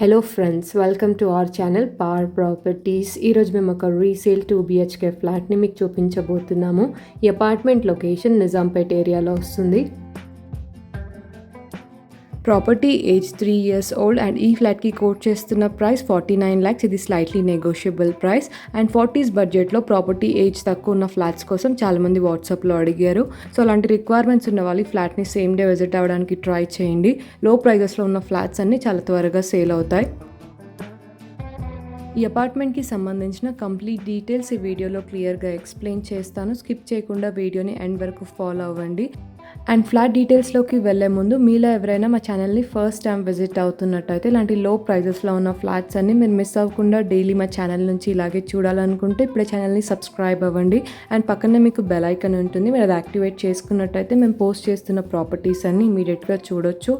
Hello friends, welcome to our channel power properties. ఈరోజు మేము ఒక రీసేల్ 2 BHK ఫ్లాట్ని మీకు చూపించబోతున్నాము. ఈ అపార్ట్మెంట్ లొకేషన్ నిజాంపేట్ ఏరియాలో వస్తుంది. Property age 3 years old and ఈ ఫ్లాట్కి కోట్ చేస్తున్న ప్రైస్ 49 lakhs. ఇది slightly negotiable price and 40s బడ్జెట్లో ప్రాపర్టీ ఏజ్ తక్కువ ఉన్న ఫ్లాట్స్ కోసం చాలామంది వాట్సాప్లో అడిగారు. సో అలాంటి రిక్వైర్మెంట్స్ ఉన్న వాళ్ళు ఈ ఫ్లాట్ని సేమ్ డే విజిట్ అవ్వడానికి ట్రై చేయండి. లో ప్రైజెస్లో ఉన్న ఫ్లాట్స్ అన్నీ చాలా త్వరగా సేల్ అవుతాయి. ఈ అపార్ట్మెంట్కి సంబంధించిన కంప్లీట్ డీటెయిల్స్ ఈ వీడియోలో క్లియర్గా ఎక్స్ప్లెయిన్ చేస్తాను. స్కిప్ చేయకుండా వీడియోని ఎండ్ వరకు ఫాలో అవ్వండి. అండ్ ఫ్లాట్ డీటెయిల్స్లోకి వెళ్ళే ముందు మీలో ఎవరైనా మా ఛానల్ని ఫస్ట్ టైం విజిట్ అవుతున్నట్టయితే ఇలాంటి లో ప్రైజెస్లో ఉన్న ఫ్లాట్స్ అన్ని మీరు మిస్ అవ్వకుండా డైలీ మా ఛానల్ నుంచి ఇలాగే చూడాలనుకుంటే ఇప్పుడే ఛానల్ని సబ్స్క్రైబ్ అవ్వండి. అండ్ పక్కనే మీకు బెల్ ఐకాన్ ఉంటుంది, మీరు అది యాక్టివేట్ చేసుకున్నట్టయితే మేము పోస్ట్ చేస్తున్న ప్రాపర్టీస్ అన్ని ఇమీడియట్గా చూడొచ్చు.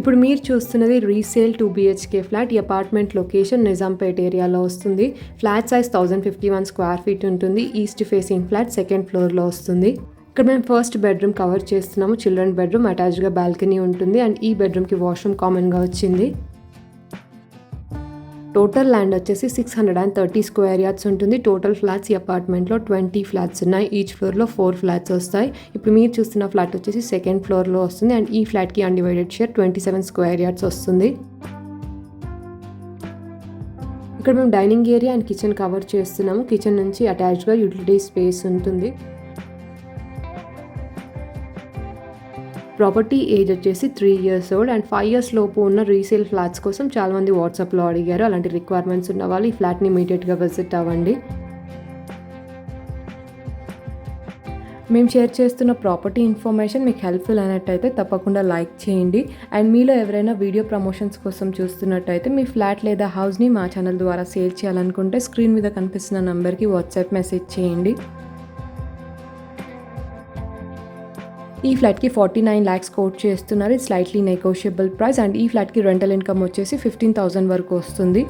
ఇప్పుడు మీరు చూస్తున్నది రీసేల్ 2 BHK ఫ్లాట్. ఈ అపార్ట్మెంట్ లొకేషన్ నిజాంపేట్ ఏరియాలో వస్తుంది. ఫ్లాట్ సైజ్ 1051 square feet ఉంటుంది. ఈస్ట్ ఫేసింగ్ ఫ్లాట్ సెకండ్ ఫ్లోర్లో వస్తుంది. ఇక్కడ మేము ఫస్ట్ బెడ్రూమ్ కవర్ చేస్తున్నాము. చిల్డ్రన్ బెడ్రూమ్, అటాచ్గా బాల్కనీ ఉంటుంది అండ్ ఈ బెడ్రూమ్కి వాష్రూమ్ కామన్గా వచ్చింది. టోటల్ ల్యాండ్ వచ్చేసి 630 square yards ఉంటుంది. టోటల్ ఫ్లాట్స్ ఈ అపార్ట్మెంట్లో 20 ఫ్లాట్స్ ఉన్నాయి. ఈచ్ ఫ్లోర్లో 4 ఫ్లాట్స్ వస్తాయి. ఇప్పుడు మీరు చూస్తున్న ఫ్లాట్ వచ్చేసి సెకండ్ ఫ్లోర్లో వస్తుంది అండ్ ఈ ఫ్లాట్కి అన్డివైడెడ్ షేర్ 27 square yards వస్తుంది. ఇక్కడ మేము dining area and kitchen cover చేస్తున్నాము. కిచెన్ నుంచి అటాచ్గా యూటిలిటీ స్పేస్ ఉంటుంది. ప్రాపర్టీ ఏజ్ వచ్చేసి 3 years ఓల్డ్ అండ్ 5 years లోపు ఉన్న రీసేల్ ఫ్లాట్స్ కోసం చాలామంది వాట్సాప్లో అడిగారు. అలాంటి రిక్వైర్మెంట్స్ ఉన్న వాళ్ళు ఈ ఫ్లాట్ని ఇమీడియట్గా విజిట్ అవ్వండి. మేము షేర్ చేస్తున్న ప్రాపర్టీ ఇన్ఫర్మేషన్ మీకు హెల్ప్ఫుల్ అయినట్టయితే తప్పకుండా లైక్ చేయండి. అండ్ మీలో ఎవరైనా వీడియో ప్రమోషన్స్ కోసం చూస్తున్నట్టయితే మీ ఫ్లాట్ లేదా హౌస్ని మా ఛానల్ ద్వారా సేల్ చేయాలనుకుంటే స్క్రీన్ మీద కనిపిస్తున్న నంబర్కి వాట్సాప్ మెసేజ్ చేయండి. ఈ ఫ్లాట్కి 49 lakhs కోట్ చేస్తున్నారు. ఇది స్లైట్లీ నెగోషియబుల్ ప్రైస్ అండ్ ఈ ఫ్లాట్కి రెంటల్ ఇన్కమ్ వచ్చేసి 15,000 వరకు వస్తుంది.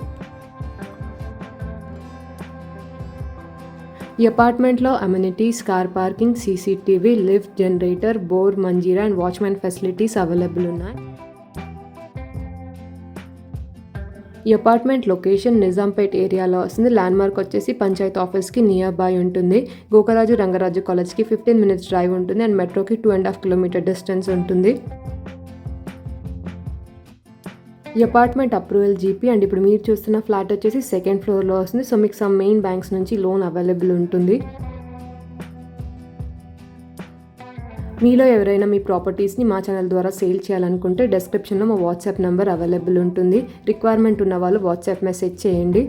ఈ అపార్ట్మెంట్లో amenities, car parking, CCTV, lift, generator, bore, Manjira and watchman facilities available ఉన్నాయి. ఈ అపార్ట్మెంట్ లొకేషన్ నిజాంపేట్ ఏరియాలో వస్తుంది. ల్యాండ్ మార్క్ వచ్చేసి పంచాయత్ ఆఫీస్కి నియర్ బై ఉంటుంది. గోకరాజు రంగరాజు కాలేజ్కి 15 minutes డ్రైవ్ ఉంటుంది అండ్ మెట్రోకి 2.5 kilometer డిస్టెన్స్ ఉంటుంది. ఈ అపార్ట్మెంట్ అప్రూవల్ GP అండ్ ఇప్పుడు మీరు చూస్తున్న ఫ్లాట్ వచ్చేసి సెకండ్ ఫ్లోర్లో వస్తుంది. సో మీకు సమ్ మెయిన్ బ్యాంక్స్ నుంచి లోన్ అవైలబుల్ ఉంటుంది. మీలో ఎవరైనా మీ ప్రాపర్టీస్ని మా ఛానల్ ద్వారా సేల్ చేయాలనుకుంటే డిస్క్రిప్షన్లో మా వాట్సాప్ నెంబర్ అవైలబుల్ ఉంటుంది. రిక్వైర్మెంట్ ఉన్న వాళ్ళు వాట్సాప్ మెసేజ్ చేయండి.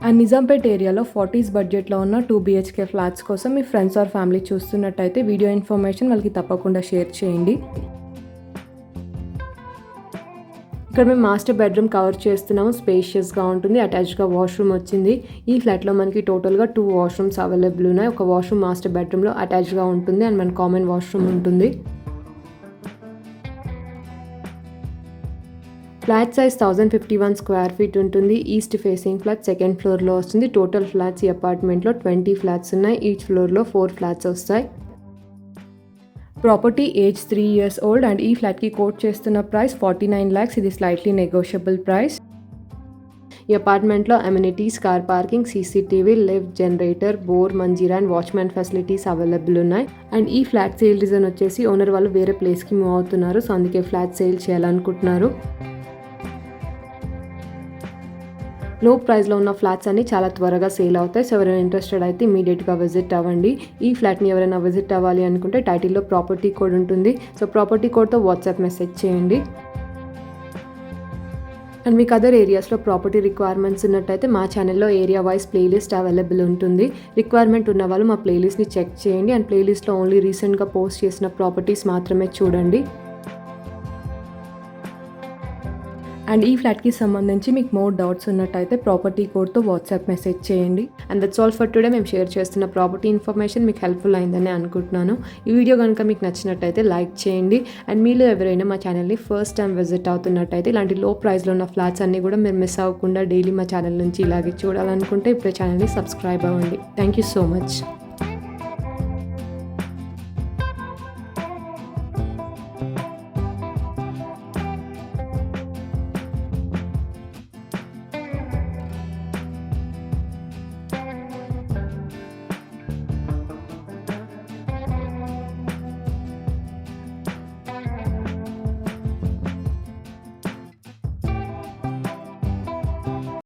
అండ్ నిజాంపేట్ ఏరియాలో 40s బడ్జెట్లో ఉన్న 2 BHK ఫ్లాట్స్ కోసం మీ ఫ్రెండ్స్ ఆర్ ఫ్యామిలీ చూస్తున్నట్టయితే వీడియో ఇన్ఫర్మేషన్ వాళ్ళకి తప్పకుండా షేర్ చేయండి. ఇక్కడ మేము మాస్టర్ బెడ్రూమ్ కవర్ చేస్తున్నాము. స్పేషియస్గా ఉంటుంది, అటాచ్గా వాష్రూమ్ వచ్చింది. ఈ ఫ్లాట్లో మనకి టోటల్గా 2 washrooms అవైలబుల్ ఉన్నాయి. ఒక వాష్రూమ్ మాస్టర్ బెడ్రూమ్లో అటాచ్గా ఉంటుంది అండ్ మన కామన్ వాష్రూమ్ ఉంటుంది. ఫ్లాట్ సైజ్ 1051 square feet ఉంటుంది. ఈస్ట్ ఫేసింగ్ ఫ్లాట్ సెకండ్ ఫ్లోర్లో వస్తుంది. టోటల్ ఫ్లాట్స్ ఈ అపార్ట్మెంట్లో 20 ఫ్లాట్స్ ఉన్నాయి. ఈచ్ ఫ్లోర్లో 4 ఫ్లాట్స్ వస్తాయి. Property age 3 years old and ఈ ఫ్లాట్కి కోట్ చేస్తున్న ప్రైస్ 49 lakhs. ఇది స్లైట్లీ నెగోషియబుల్ ప్రైస్. ఈ అపార్ట్మెంట్లో amenities, car parking, CCTV, lift, generator, bore, Manjira and watchman facilities available ఉన్నాయి. అండ్ ఈ ఫ్లాట్ సేల్ రీజన్ వచ్చేసి ఓనర్ వాళ్ళు వేరే ప్లేస్కి మూవ్ అవుతున్నారు. సో అందుకే ఫ్లాట్ సేల్ చేయాలనుకుంటున్నారు. లో ప్రైస్లో ఉన్న ఫ్లాట్స్ అన్ని చాలా త్వరగా సేల్ అవుతాయి. సో ఎవరైనా ఇంట్రెస్టెడ్ అయితే ఇమీడియట్గా విజిట్ అవ్వండి. ఈ ఫ్లాట్ని ఎవరైనా విజిట్ అవ్వాలి అనుకుంటే టైటిల్లో ప్రాపర్టీ కోడ్ ఉంటుంది. సో ప్రాపర్టీ కోడ్తో వాట్సాప్ మెసేజ్ చేయండి. అండ్ మీకు అదర్ ఏరియాస్లో ప్రాపర్టీ రిక్వైర్మెంట్స్ ఉన్నట్టయితే మా ఛానల్లో ఏరియా వైజ్ ప్లేలిస్ట్ అవైలబుల్ ఉంటుంది. రిక్వైర్మెంట్ ఉన్న వాళ్ళు మా ప్లేలిస్ట్ని చెక్ చేయండి. అండ్ ప్లేలిస్ట్లో ఓన్లీ రీసెంట్గా పోస్ట్ చేసిన ప్రాపర్టీస్ మాత్రమే చూడండి. అండ్ ఈ ఫ్లాట్కి సంబంధించి మీకు మోర్ డౌట్స్ ఉన్నట్టయితే ప్రాపర్టీ కోడ్తో వాట్సాప్ మెసేజ్ చేయండి. And that's all for today. మేము షేర్ చేస్తున్న ప్రాపర్టీ ఇన్ఫర్మేషన్ మీకు హెల్ప్ఫుల్ అయిందని అనుకుంటున్నాను. ఈ వీడియో కనుక మీకు నచ్చినట్టయితే లైక్ చేయండి. అండ్ మీలో ఎవరైనా మా ఛానల్ని ఫస్ట్ టైం విజిట్ అవుతున్నట్టయితే ఇలాంటి లో ప్రైస్లో ఉన్న ఫ్లాట్స్ అన్నీ కూడా మీరు మిస్ అవ్వకుండా డైలీ మా ఛానల్ నుంచి ఇలాగే చూడాలనుకుంటే ఇప్పుడు ఛానల్ని సబ్స్క్రైబ్ అవ్వండి. Thank you so much.